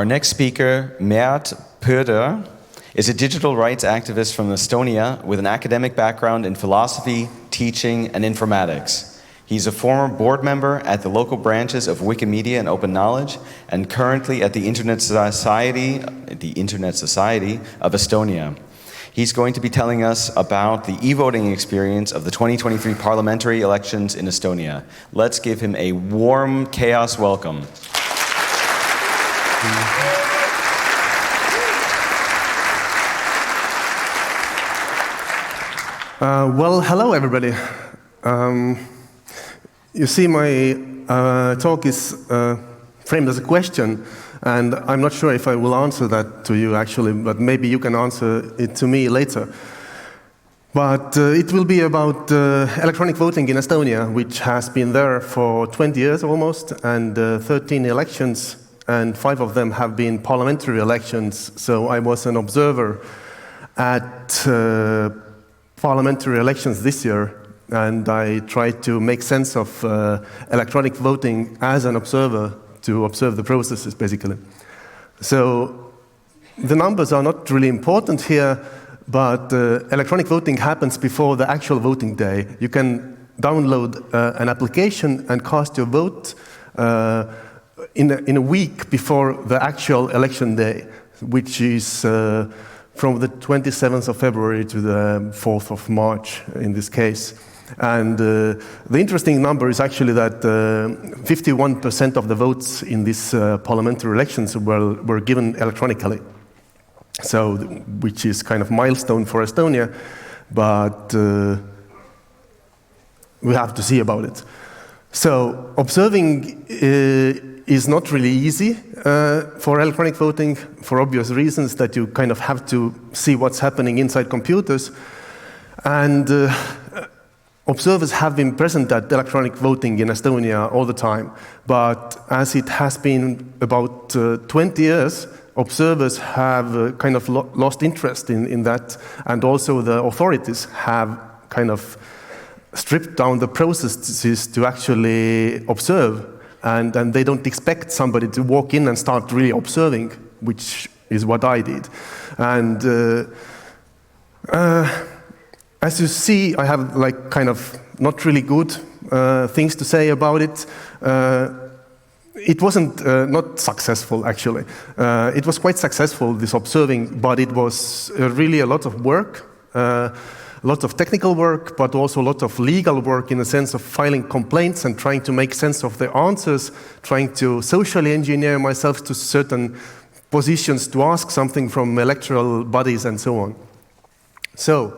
Our next speaker, Mert Pöder, is a digital rights activist from Estonia with an academic background in philosophy, teaching, and informatics. He's a former board member at the local branches of Wikimedia and Open Knowledge, and currently at the Internet Society of Estonia. He's going to be telling us about the e-voting experience of the 2023 parliamentary elections in Estonia. Let's give him a warm chaos welcome. Well, hello everybody. You see, my talk is framed as a question, and I'm not sure if I will answer that to you actually, but maybe you can answer it to me later. But it will be about electronic voting in Estonia, which has been there for 20 years almost, and 13 elections, and 5 of them have been parliamentary elections. So I was an observer at parliamentary elections this year, and I tried to make sense of electronic voting as an observer to observe the processes, basically. So the numbers are not really important here, but electronic voting happens before the actual voting day. You can download an application and cast your vote in a week before the actual election day, which is from the 27th of February to the 4th of March in this case. And the interesting number is actually that 51% of the votes in these parliamentary elections were given electronically. So, which is kind of milestone for Estonia, but we have to see about it. So, observing is not really easy for electronic voting for obvious reasons that you kind of have to see what's happening inside computers. And observers have been present at electronic voting in Estonia all the time, but as it has been about 20 years, observers have kind of lost interest in that, and also the authorities have kind of stripped down the processes to actually observe, and they don't expect somebody to walk in and start really observing, which is what I did. And as you see, I have like kind of not really good things to say about it. It wasn't not successful, actually. It was quite successful, this observing, but it was really a lot of work, a lot of technical work, but also a lot of legal work in the sense of filing complaints and trying to make sense of the answers, trying to socially engineer myself to certain positions to ask something from electoral bodies and so on. So,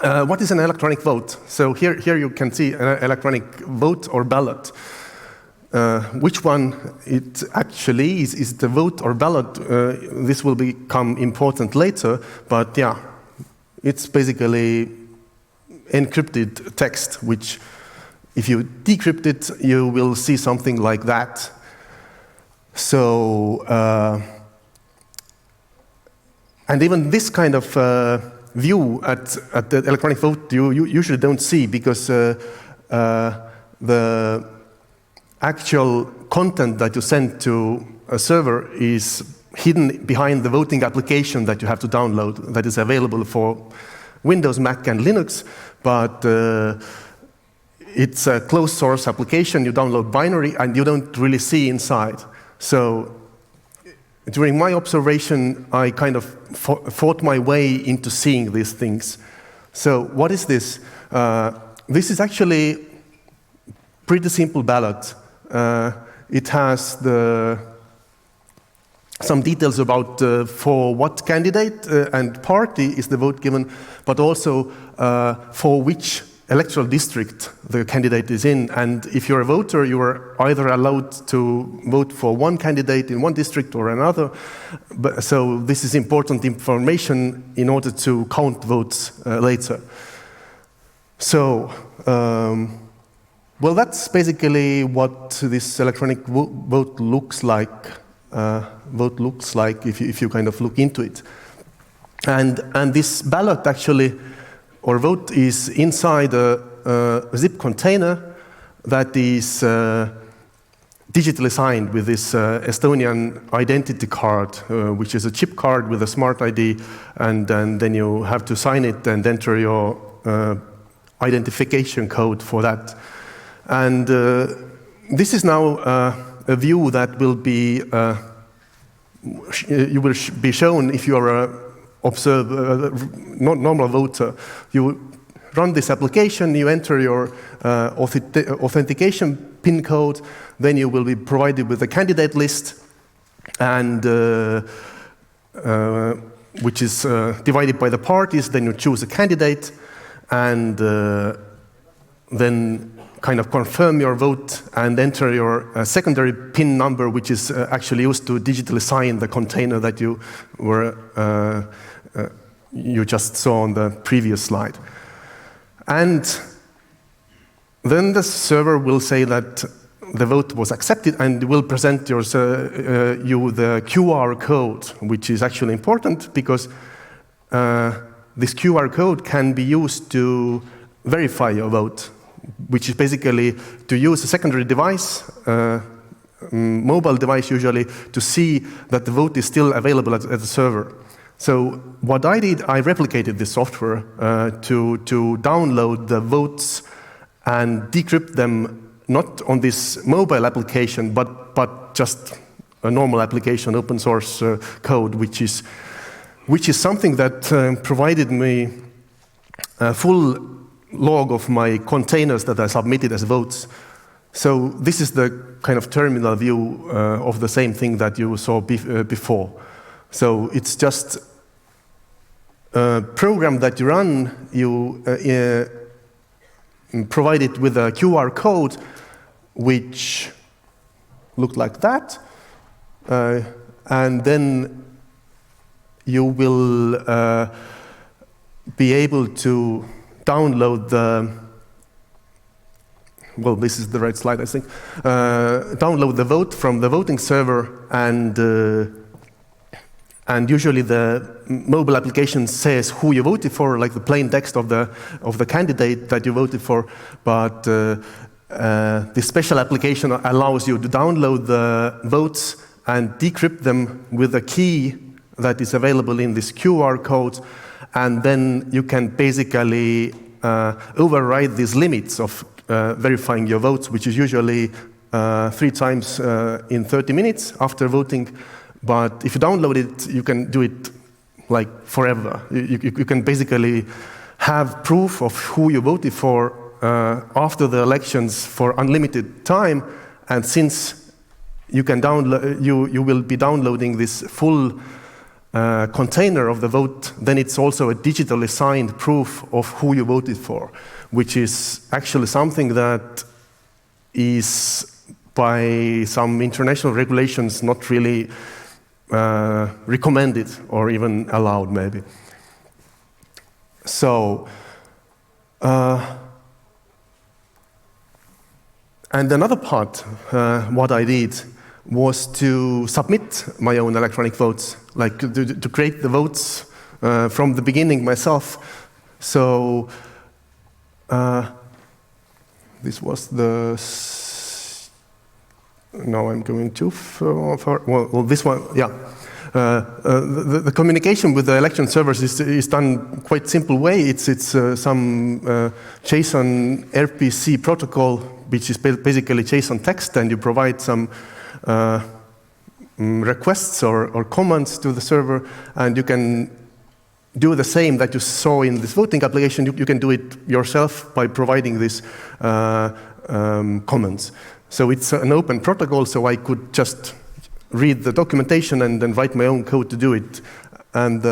what is an electronic vote? So here you can see an electronic vote or ballot. Which one it actually is the vote or ballot? This will become important later, but yeah, it's basically encrypted text, which if you decrypt it, you will see something like that. So, and even this kind of view at the electronic vote you usually don't see, because the actual content that you send to a server is hidden behind the voting application that you have to download, that is available for Windows, Mac, and Linux, but it's a closed source application. You download binary and you don't really see inside. So during my observation, I kind of fought my way into seeing these things. So what is this? This is actually pretty simple ballot. It has some details about for what candidate and party is the vote given, but also for which electoral district the candidate is in. And if you're a voter, you are either allowed to vote for one candidate in one district or another. So this is important information in order to count votes later. So, well, that's basically what this electronic vote looks like. If you kind of look into it. And this ballot actually, or vote, is inside a zip container that is digitally signed with this Estonian identity card, which is a chip card with a smart ID, and then you have to sign it and enter your identification code for that. And this is now a view that will be you will be shown if you are a normal voter. You run this application, you enter your authentication PIN code, then you will be provided with a candidate list, and which is divided by the parties. Then you choose a candidate, and then kind of confirm your vote and enter your secondary PIN number, which is actually used to digitally sign the container that you just saw on the previous slide. And then the server will say that the vote was accepted and will present you the QR code, which is actually important because this QR code can be used to verify your vote, which is basically to use a secondary device, mobile device usually, to see that the vote is still available at the server. So what I did, I replicated this software to download the votes and decrypt them not on this mobile application, but just a normal application, open source code, which is something that provided me a full log of my containers that I submitted as votes. So this is the kind of terminal view of the same thing that you saw before. So it's just a program that you run, you provide it with a QR code, which looked like that, and then you will be able to download this is the right slide, I think. Download the vote from the voting server, and usually the mobile application says who you voted for, like the plain text of the candidate that you voted for. But this special application allows you to download the votes and decrypt them with a key that is available in this QR code, and then you can basically override these limits of verifying your votes, which is usually 3 times in 30 minutes after voting. But if you download it, you can do it like forever. You can basically have proof of who you voted for after the elections for unlimited time. And since you can you will be downloading this full container of the vote, then it's also a digitally signed proof of who you voted for, which is actually something that is by some international regulations not really recommended or even allowed, maybe. So, and another part, what I did was to submit my own electronic votes, like to create the votes from the beginning myself. So, this was the... Now I'm going too far. Well, this one, yeah. The communication with the election servers is done quite simple way. It's some JSON RPC protocol, which is basically JSON text, and you provide some requests or commands to the server, and you can do the same that you saw in this voting application. You can do it yourself by providing these commands. So it's an open protocol, so I could just read the documentation and then write my own code to do it. And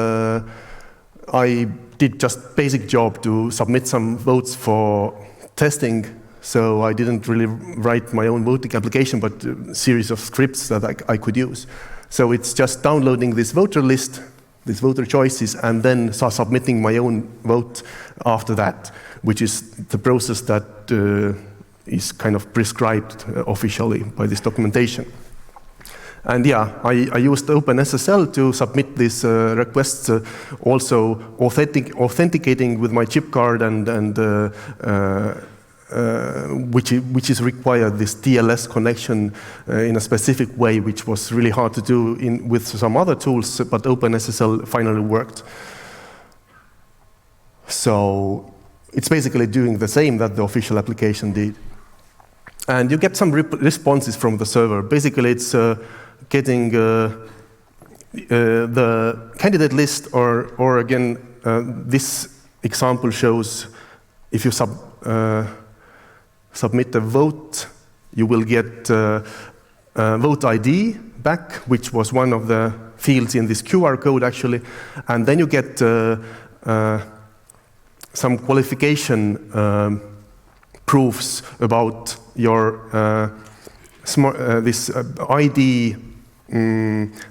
I did just basic job to submit some votes for testing, so I didn't really write my own voting application, but a series of scripts that I could use. So it's just downloading this voter list, these voter choices, and then submitting my own vote after that, which is the process that is kind of prescribed officially by this documentation. And yeah, I used OpenSSL to submit these requests, also authenticating with my chip card and which is required, this TLS connection in a specific way, which was really hard to do with some other tools, but OpenSSL finally worked. So it's basically doing the same that the official application did. And you get some responses from the server. Basically, it's getting the candidate list, or again, this example shows if you submit a vote, you will get vote ID back, which was one of the fields in this QR code actually, and then you get some qualification proofs about your this ID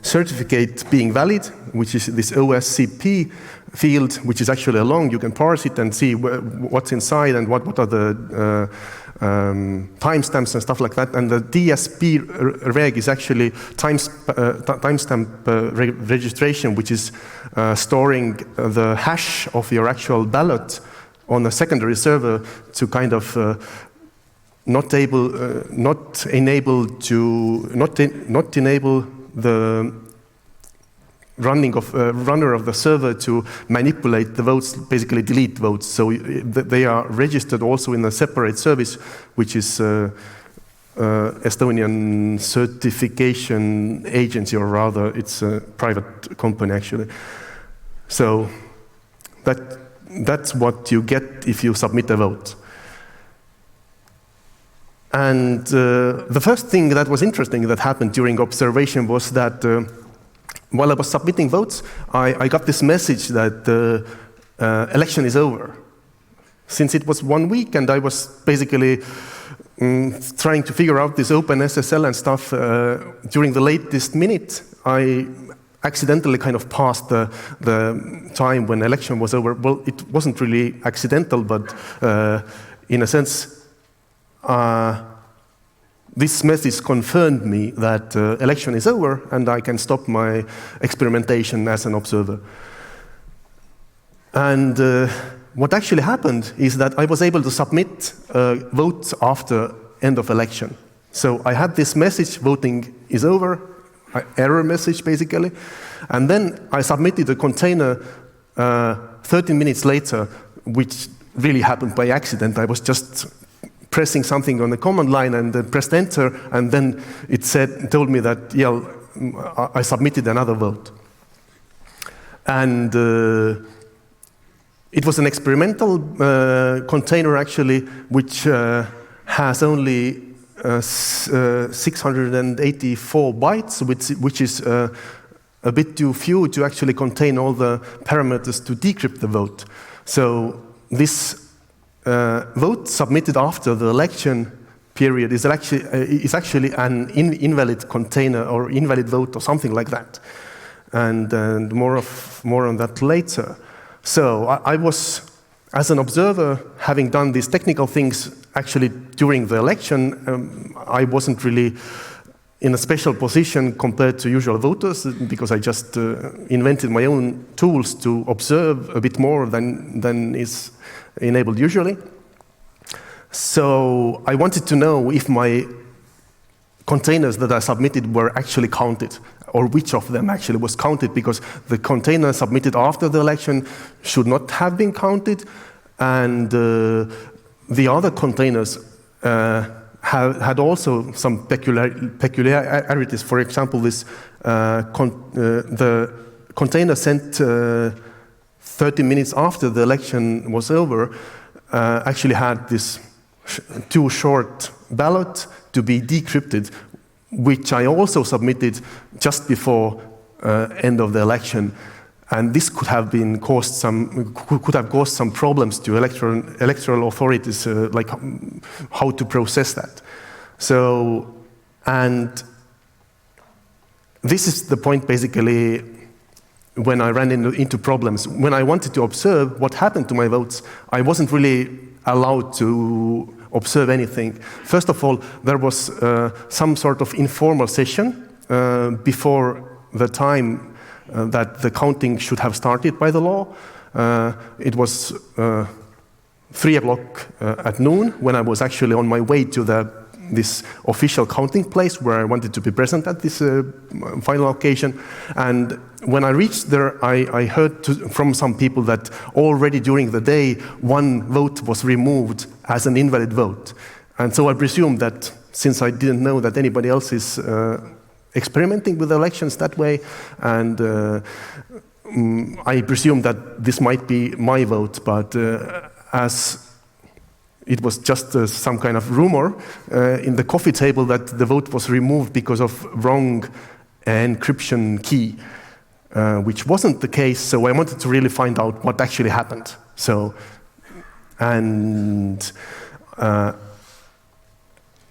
certificate being valid, which is this OSCP field, which is actually long. You can parse it and see what's inside and what are the timestamps and stuff like that. And the DSP reg is actually timestamp registration, which is storing the hash of your actual ballot on a secondary server to kind of not enable the runner of the server to manipulate the votes, basically delete votes. So they are registered also in a separate service, which is Estonian Certification Agency, or rather, it's a private company actually. So that's what you get if you submit a vote. And the first thing that was interesting that happened during observation was that while I was submitting votes, I got this message that the election is over. Since it was 1 week and I was basically trying to figure out this OpenSSL and stuff, during the latest minute, I accidentally kind of passed the time when election was over. Well, it wasn't really accidental, but in a sense, this message confirmed me that election is over and I can stop my experimentation as an observer. And what actually happened is that I was able to submit votes after end of election. So I had this message, voting is over, error message basically, and then I submitted a container 13 minutes later, which really happened by accident. I was just pressing something on the command line and then pressed enter, and then it told me that, yeah, I submitted another vote. And it was an experimental container actually, which has only 684 bytes, which is a bit too few to actually contain all the parameters to decrypt the vote. So this vote submitted after the election period is actually an invalid container or invalid vote or something like that, and more on that later. So I was, as an observer, having done these technical things actually during the election, I wasn't really in a special position compared to usual voters because I just invented my own tools to observe a bit more than is enabled usually. So I wanted to know if my containers that I submitted were actually counted, or which of them actually was counted, because the container submitted after the election should not have been counted, and the other containers had also some peculiarities. For example, this the container sent 30 minutes after the election was over actually had this too short ballot to be decrypted, which I also submitted just before end of the election, and this could have caused some problems to electoral authorities, like how to process that. So, and this is the point basically when I ran into problems. When I wanted to observe what happened to my votes, I wasn't really allowed to observe anything. First of all, there was some sort of informal session before the time that the counting should have started by the law. It was 3 o'clock at noon, when I was actually on my way to this official counting place where I wanted to be present at this final occasion. And when I reached there, I heard from some people that already during the day, 1 vote was removed as an invalid vote. And so I presumed that since I didn't know that anybody else is experimenting with elections that way, and I presumed that this might be my vote, but as it was just some kind of rumor in the coffee table that the vote was removed because of wrong encryption key, which wasn't the case, so I wanted to really find out what actually happened. So, and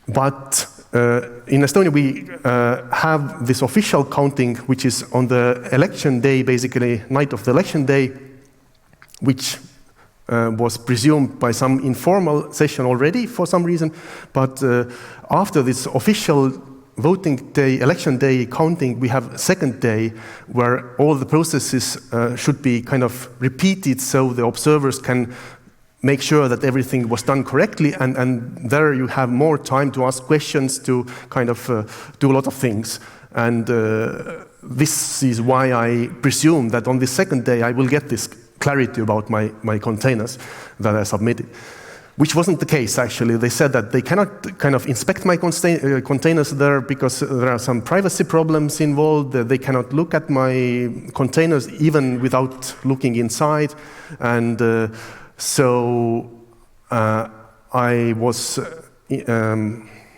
but in Estonia we have this official counting, which is on the election day, basically night of the election day, which was presumed by some informal session already for some reason, but after this official voting day, election day counting, we have a second day where all the processes should be kind of repeated so the observers can make sure that everything was done correctly, and there you have more time to ask questions, to kind of do a lot of things. And this is why I presume that on the second day I will get this clarity about my containers that I submitted, which wasn't the case actually. They said that they cannot kind of inspect my containers there because there are some privacy problems involved. They cannot look at my containers even without looking inside. And so I was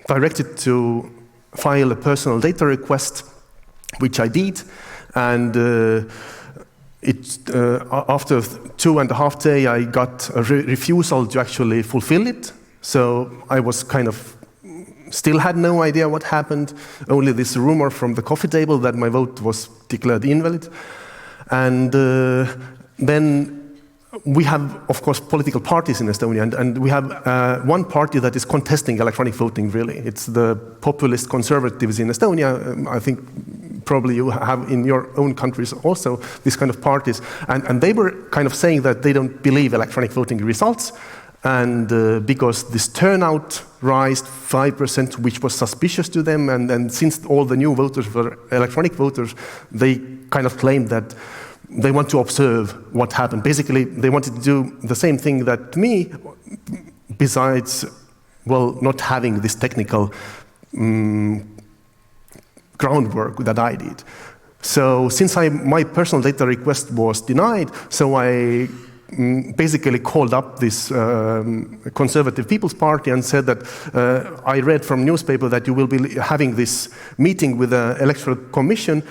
directed to file a personal data request, which I did, and after 2.5 days, I got a refusal to actually fulfill it. So I was kind of still had no idea what happened, only this rumor from the coffee table that my vote was declared invalid. And then we have, of course, political parties in Estonia, and we have one party that is contesting electronic voting, really. It's the populist conservatives in Estonia. I think probably you have in your own countries also these kind of parties. And they were kind of saying that they don't believe electronic voting results, and because this turnout rised 5%, which was suspicious to them, and since all the new voters were electronic voters, they kind of claimed that they want to observe what happened. Basically, they wanted to do the same thing that me, besides, well, not having this technical groundwork that I did. So since my personal data request was denied, so I basically called up this Conservative People's Party and said that I read from newspaper that you will be having this meeting with the Electoral Commission,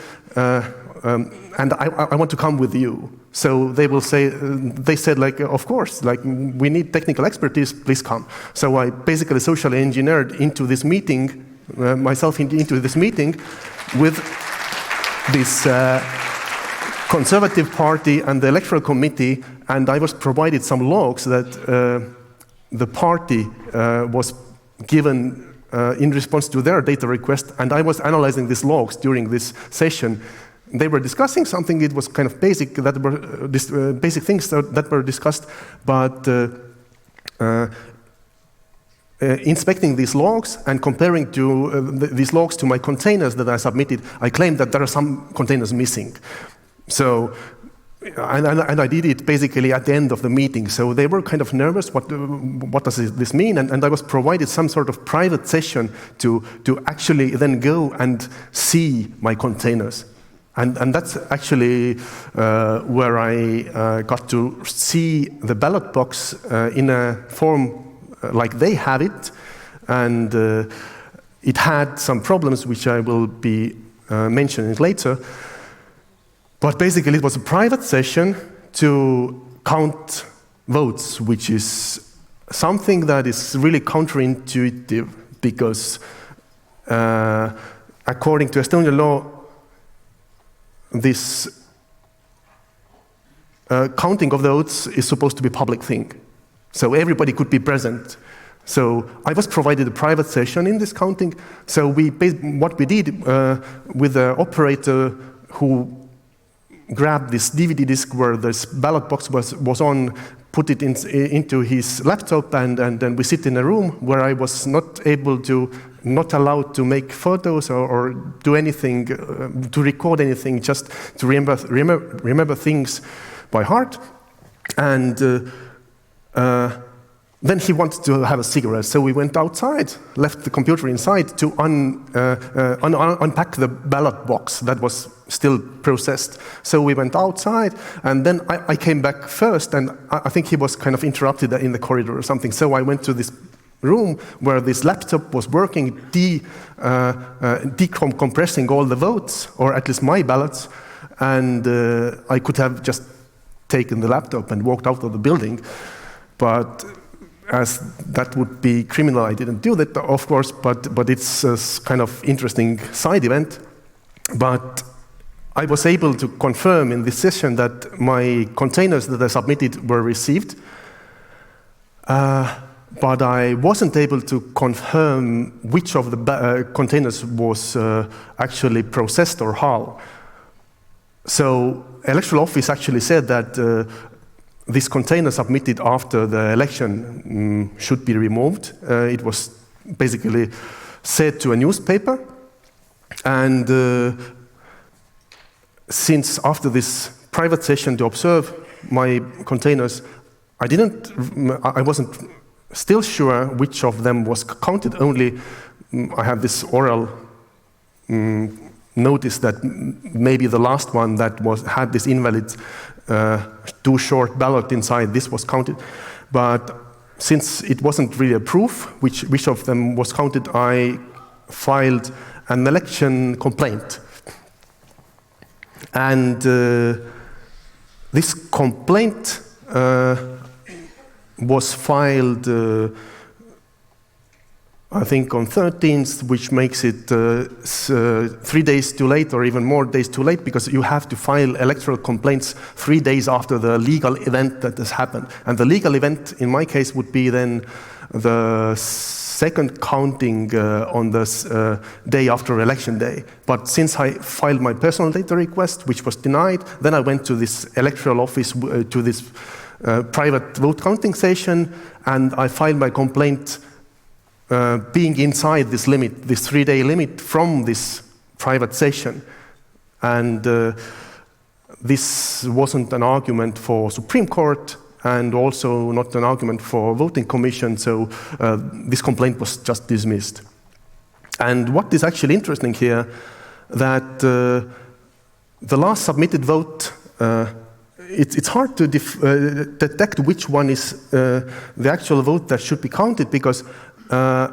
and I want to come with you. So they will say, they said like, of course, like we need technical expertise, please come. So I basically socially engineered into this meeting, myself into this meeting with this Conservative Party and the Electoral Committee, and I was provided some logs that the party was given in response to their data request, and I was analyzing these logs during this session. They were discussing something. It was kind of basic that were basic things that were discussed, but inspecting these logs and comparing these logs to my containers that I submitted, I claimed that there are some containers missing. So, and I did it basically at the end of the meeting. So they were kind of nervous. What does this mean? And I was provided some sort of private session to actually then go and see my containers. And that's actually where I got to see the ballot box in a form like they have it. And it had some problems, which I will be mentioning later. But basically, it was a private session to count votes, which is something that is really counterintuitive because according to Estonian law, this counting of the votes is supposed to be a public thing. So everybody could be present. So I was provided a private session in this counting. So what we did with the operator who grabbed this DVD disc where this ballot box was on, put it into his laptop, and then we sit in a room where I was not allowed to make photos or do anything, to record anything, just to remember things by heart. And then he wanted to have a cigarette, so we went outside, left the computer inside to unpack the ballot box that was still processed. So we went outside, and then I came back first, and I think he was kind of interrupted in the corridor or something. So I went to this room where this laptop was working, decompressing all the votes, or at least my ballots, and I could have just taken the laptop and walked out of the building. But as that would be criminal, I didn't do that, of course, but it's a kind of interesting side event. But I was able to confirm in this session that my containers that I submitted were received, but I wasn't able to confirm which of the containers was actually processed or how. So electoral office actually said that this container submitted after the election should be removed. It was basically said to a newspaper, and since after this private session to observe my containers, I wasn't still sure which of them was counted. Only I have this oral notice that maybe the last one that had this invalid too short ballot inside, this was counted. But since it wasn't really a proof which of them was counted, I filed an election complaint. And this complaint was filed, I think, on 13th, which makes it 3 days too late, or even more days too late, because you have to file electoral complaints 3 days after the legal event that has happened. And the legal event, in my case, would be then the second counting on the day after election day. But since I filed my personal data request, which was denied, then I went to this electoral office, to this private vote counting station, and I filed my complaint being inside this limit, this 3-day limit from this private session. And this wasn't an argument for Supreme Court, and also not an argument for voting commission, so this complaint was just dismissed. And what is actually interesting here, that the last submitted vote, it's hard to detect which one is the actual vote that should be counted, because the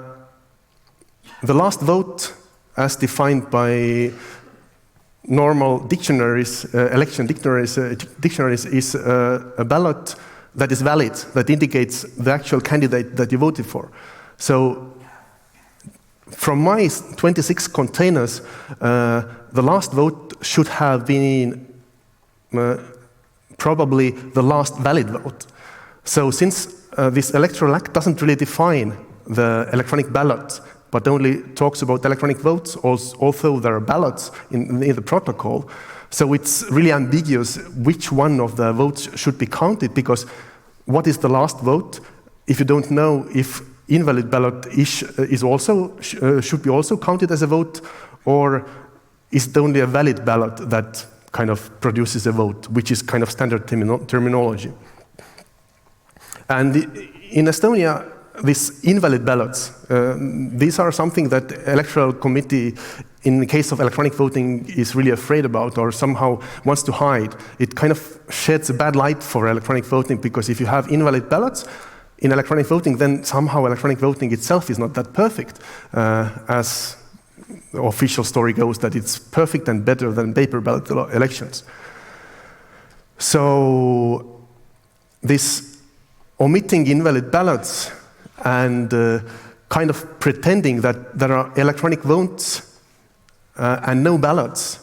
last vote, as defined by normal dictionaries, election dictionaries, is a ballot that is valid, that indicates the actual candidate that you voted for. So from my 26 containers, the last vote should have been probably the last valid vote. So since this Electoral Act doesn't really define the electronic ballot, but only talks about electronic votes, although there are ballots in the protocol, so it's really ambiguous which one of the votes should be counted, because what is the last vote if you don't know if invalid ballot is also should be also counted as a vote, or is it only a valid ballot that kind of produces a vote, which is kind of standard terminology. And in Estonia, these invalid ballots, these are something that electoral committee, in the case of electronic voting, is really afraid about, or somehow wants to hide. It kind of sheds a bad light for electronic voting, because if you have invalid ballots in electronic voting, then somehow electronic voting itself is not that perfect, as the official story goes, that it's perfect and better than paper ballot elections. So this omitting invalid ballots and kind of pretending that there are electronic votes and no ballots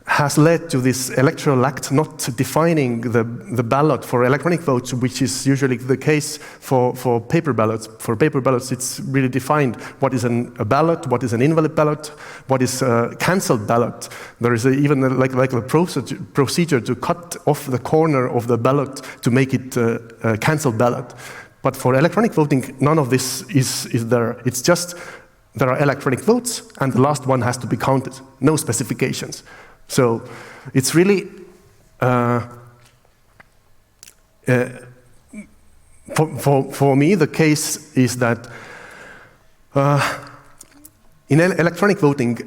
has led to this electoral act not defining the ballot for electronic votes, which is usually the case for paper ballots. For paper ballots, it's really defined what is a ballot, what is an invalid ballot, what is a cancelled ballot. There is even a procedure to cut off the corner of the ballot to make it a cancelled ballot. But for electronic voting, none of this is there. It's just there are electronic votes, and the last one has to be counted. No specifications. So it's really, for me, the case is that in electronic voting,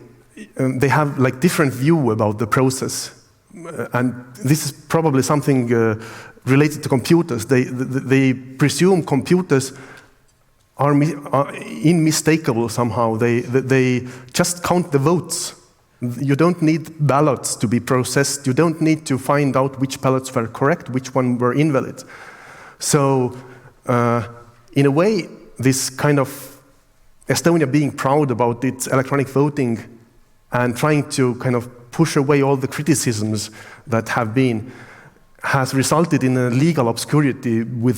they have like different view about the process. And this is probably something related to computers. They presume computers are unmistakable somehow. They just count the votes. You don't need ballots to be processed. You don't need to find out which ballots were correct, which one were invalid. So, in a way, this kind of Estonia being proud about its electronic voting and trying to kind of push away all the criticisms that have been has resulted in a legal obscurity with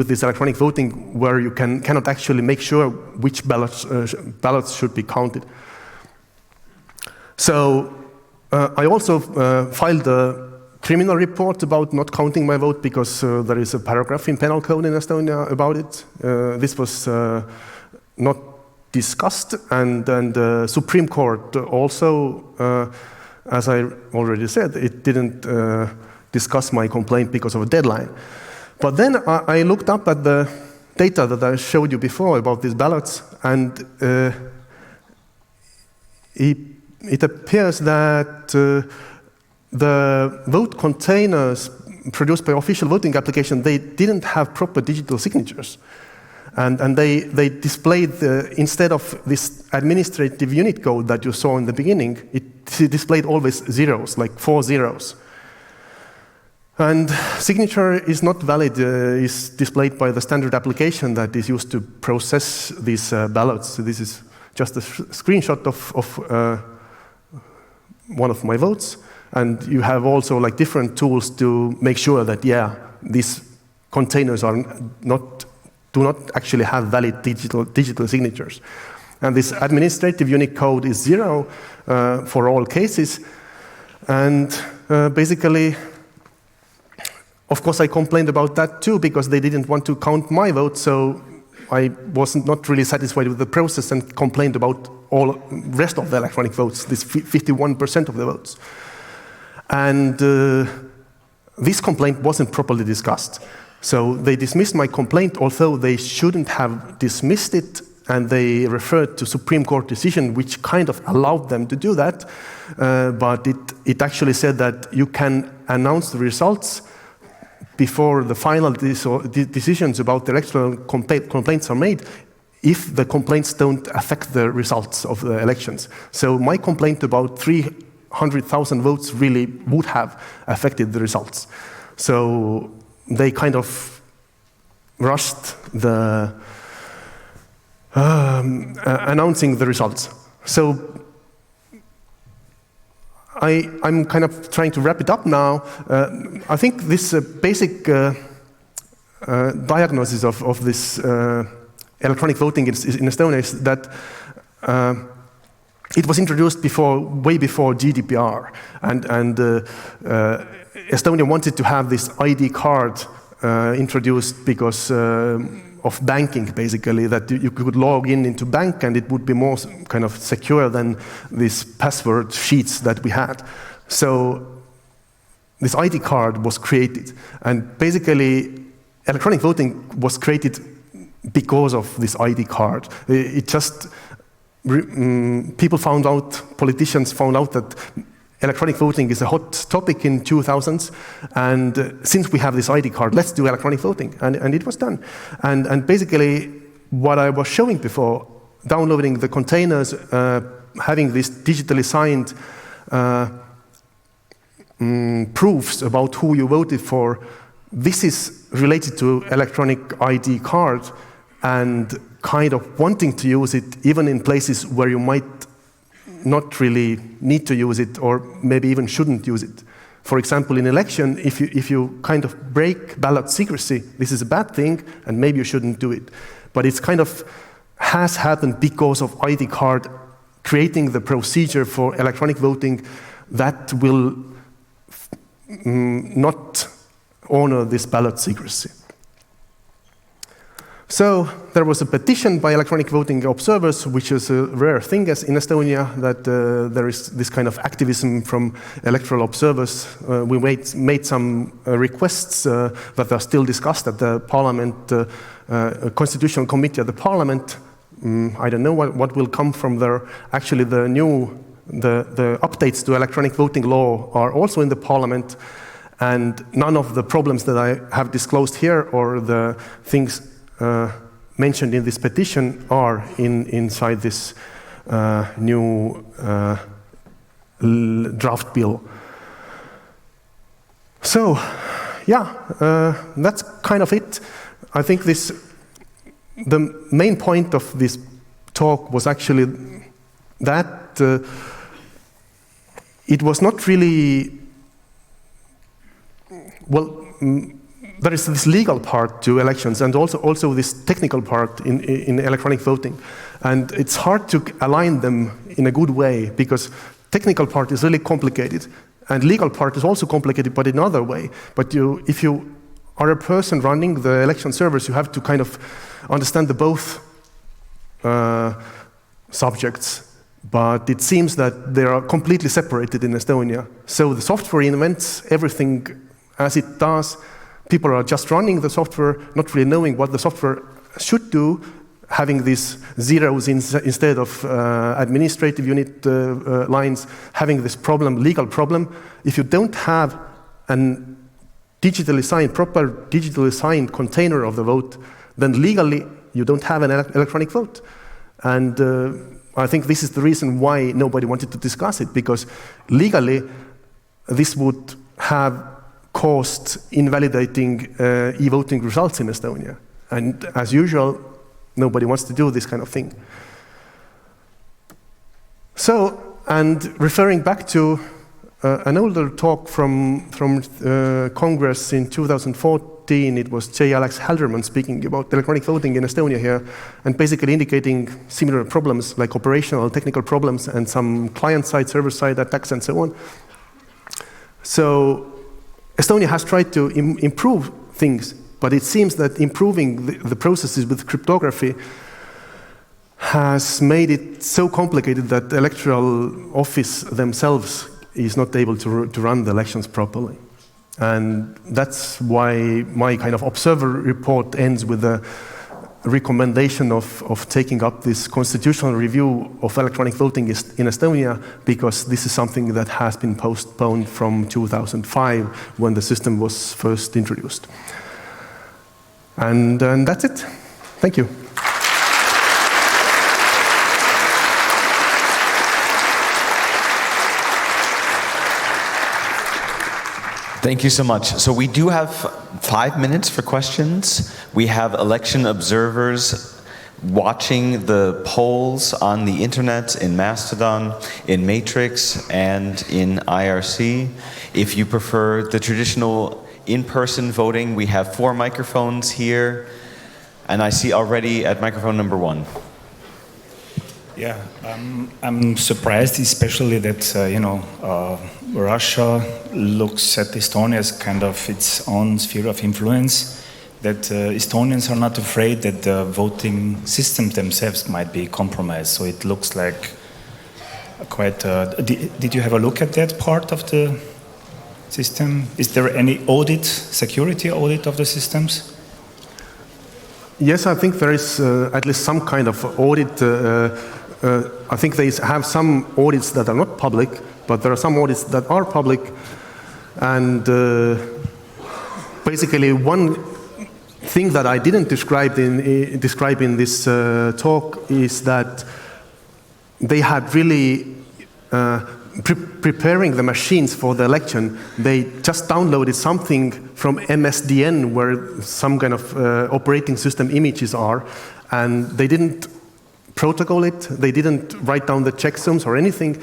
this electronic voting, where you cannot actually make sure which ballots should be counted. So I also filed a criminal report about not counting my vote because there is a paragraph in penal code in Estonia about it. This was not discussed, and the Supreme Court also, as I already said, it didn't discuss my complaint because of a deadline. But then I looked up at the data that I showed you before about these ballots, and it appears that the vote containers produced by official voting application, they didn't have proper digital signatures. And they displayed, instead of this administrative unit code that you saw in the beginning, it displayed always zeros, like 4 zeros. And signature is not valid, is displayed by the standard application that is used to process these ballots. So this is just a screenshot of one of my votes, and you have also like different tools to make sure that these containers do not actually have valid digital signatures. And this administrative unit code is 0 for all cases, and basically, of course, I complained about that too because they didn't want to count my vote, so I was not really satisfied with the process and complained about all rest of the electronic votes, this 51% of the votes. And this complaint wasn't properly discussed. So they dismissed my complaint, although they shouldn't have dismissed it, and they referred to Supreme Court decision, which kind of allowed them to do that. But it actually said that you can announce the results before the final decisions about the electoral complaints are made, if the complaints don't affect the results of the elections. So my complaint about 300,000 votes really would have affected the results. So they kind of rushed the announcing the results. So I'm kind of trying to wrap it up now. I think this basic diagnosis of this electronic voting in Estonia is that it was introduced way before GDPR, and Estonia wanted to have this ID card introduced because of banking, basically, that you could log into bank and it would be more kind of secure than these password sheets that we had. So this ID card was created, and basically electronic voting was created because of this ID card. It just, politicians found out that electronic voting is a hot topic in 2000s, and since we have this ID card, let's do electronic voting, and it was done. And basically, what I was showing before, downloading the containers, having this digitally signed proofs about who you voted for, this is related to electronic ID card, and kind of wanting to use it even in places where you might not really need to use it, or maybe even shouldn't use it. For example, in election, if you kind of break ballot secrecy, this is a bad thing, and maybe you shouldn't do it. But it's kind of has happened because of ID card creating the procedure for electronic voting that will not honor this ballot secrecy. So there was a petition by electronic voting observers, which is a rare thing as in Estonia, that there is this kind of activism from electoral observers. We made some requests that are still discussed at the Parliament, Constitutional Committee of the Parliament. I don't know what will come from there. Actually, the updates to electronic voting law are also in the Parliament, and none of the problems that I have disclosed here or the things mentioned in this petition are inside this new draft bill. So, yeah, that's kind of it. I think the main point of this talk was actually that it was not really, well, there is this legal part to elections and also this technical part in electronic voting. And it's hard to align them in a good way because technical part is really complicated and legal part is also complicated, but in another way. But if you are a person running the election servers, you have to kind of understand the both subjects. But it seems that they are completely separated in Estonia. So the software invents everything as it does. People are just running the software, not really knowing what the software should do, having these zeros instead of administrative unit lines, having this problem, legal problem. If you don't have a proper digitally signed container of the vote, then legally you don't have an electronic vote. And I think this is the reason why nobody wanted to discuss it, because legally this would have caused invalidating e-voting results in Estonia. And as usual, nobody wants to do this kind of thing. So, and referring back to an older talk from Congress in 2014, it was J. Alex Halderman speaking about electronic voting in Estonia here, and basically indicating similar problems like operational, technical problems, and some client-side, server-side attacks, and so on. So Estonia has tried to improve things, but it seems that improving the processes with cryptography has made it so complicated that the electoral office themselves is not able to run the elections properly. And that's why my kind of observer report ends with a recommendation of taking up this constitutional review of electronic voting in Estonia, because this is something that has been postponed from 2005 when the system was first introduced. And that's it. Thank you. Thank you so much. So we do have 5 minutes for questions. We have election observers watching the polls on the internet, in Mastodon, in Matrix, and in IRC. If you prefer the traditional in-person voting, we have 4 microphones here. And I see already at microphone number 1. Yeah, I'm surprised, especially that Russia looks at Estonia as kind of its own sphere of influence. That Estonians are not afraid that the voting systems themselves might be compromised. So it looks like quite. Did you have a look at that part of the system? Is there any audit, security audit of the systems? Yes, I think there is at least some kind of audit. I think they have some audits that are not public, but there are some audits that are public. And basically, one thing that I didn't describe in this talk is that they had really preparing the machines for the election. They just downloaded something from MSDN where some kind of operating system images are, and they didn't protocol it. They didn't write down the checksums or anything.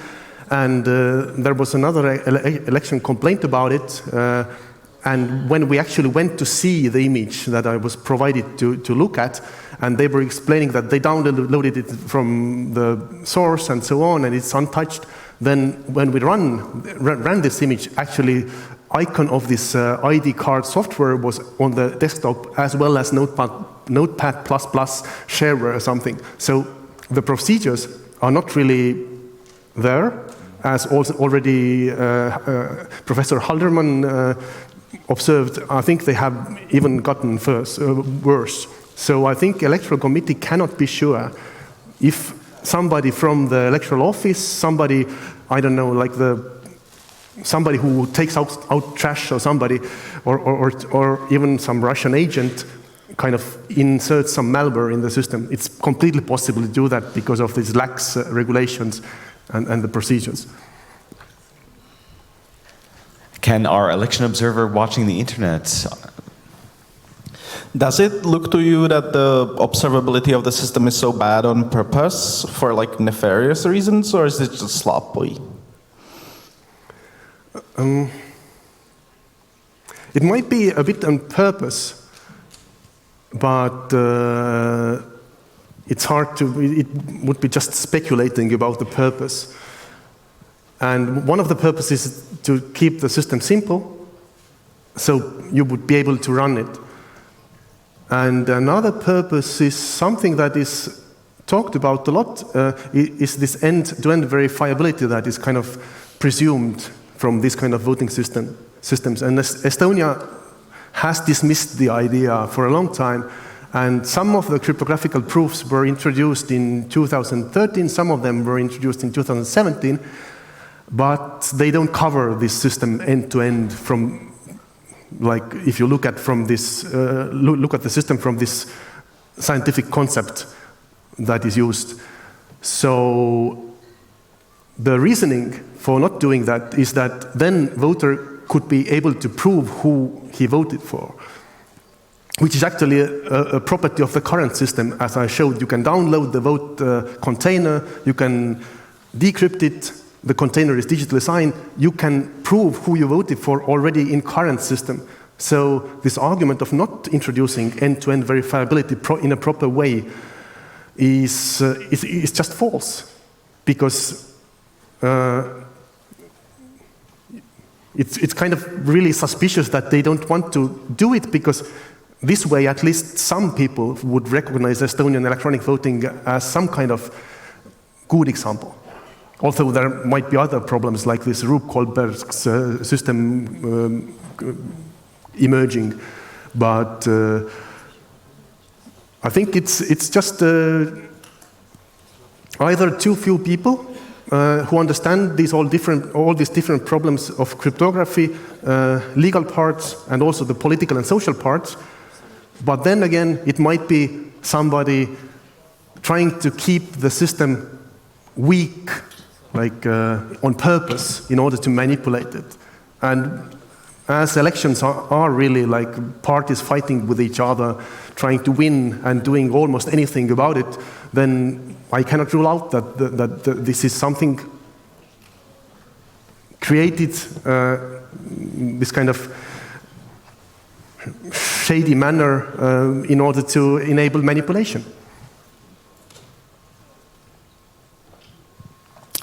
And there was another election complaint about it. And when we actually went to see the image that I was provided to look at, and they were explaining that they downloaded it from the source and so on, and it's untouched, then when we ran this image, actually icon of this ID card software was on the desktop, as well as Notepad++ shareware or something. So the procedures are not really there, as also already Professor Halderman observed. I think they have even gotten worse. So I think electoral committee cannot be sure if somebody from the electoral office, somebody, I don't know, like somebody who takes out trash or somebody, or even some Russian agent kind of inserts some malware in the system. It's completely possible to do that because of these lax regulations and the procedures. Can our election observer watching the internet? Does it look to you that the observability of the system is so bad on purpose for like nefarious reasons, or is it just sloppy? It might be a bit on purpose, but it's hard to, it would be just speculating about the purpose. And one of the purposes is to keep the system simple, so you would be able to run it. And another purpose is something that is talked about a lot, is this end-to-end verifiability that is kind of presumed from this kind of voting systems. And Estonia has dismissed the idea for a long time, and some of the cryptographical proofs were introduced in 2013, some of them were introduced in 2017, but they don't cover this system end-to-end from, like, if you look at from this, look at the system from this scientific concept that is used. So the reasoning for not doing that is that then voter could be able to prove who he voted for, which is actually a property of the current system. As I showed, you can download the vote container, you can decrypt it, the container is digitally signed, you can prove who you voted for already in current system. So this argument of not introducing end-to-end verifiability in a proper way is just false, because it's kind of really suspicious that they don't want to do it, because this way at least some people would recognize Estonian electronic voting as some kind of good example. Although there might be other problems like this Rube Goldberg's system emerging, but I think it's just either too few people who understand all these different problems of cryptography, legal parts, and also the political and social parts. But then again, it might be somebody trying to keep the system weak, like on purpose, in order to manipulate it. And as elections are really like parties fighting with each other, trying to win and doing almost anything about it, then I cannot rule out that this is something created, this kind of shady manner in order to enable manipulation.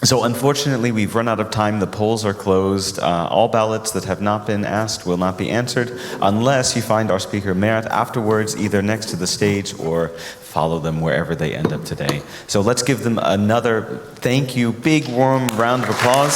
So unfortunately, we've run out of time. The polls are closed. All ballots that have not been asked will not be answered unless you find our speaker Mert afterwards, either next to the stage or follow them wherever they end up today. So let's give them another thank you, big warm round of applause.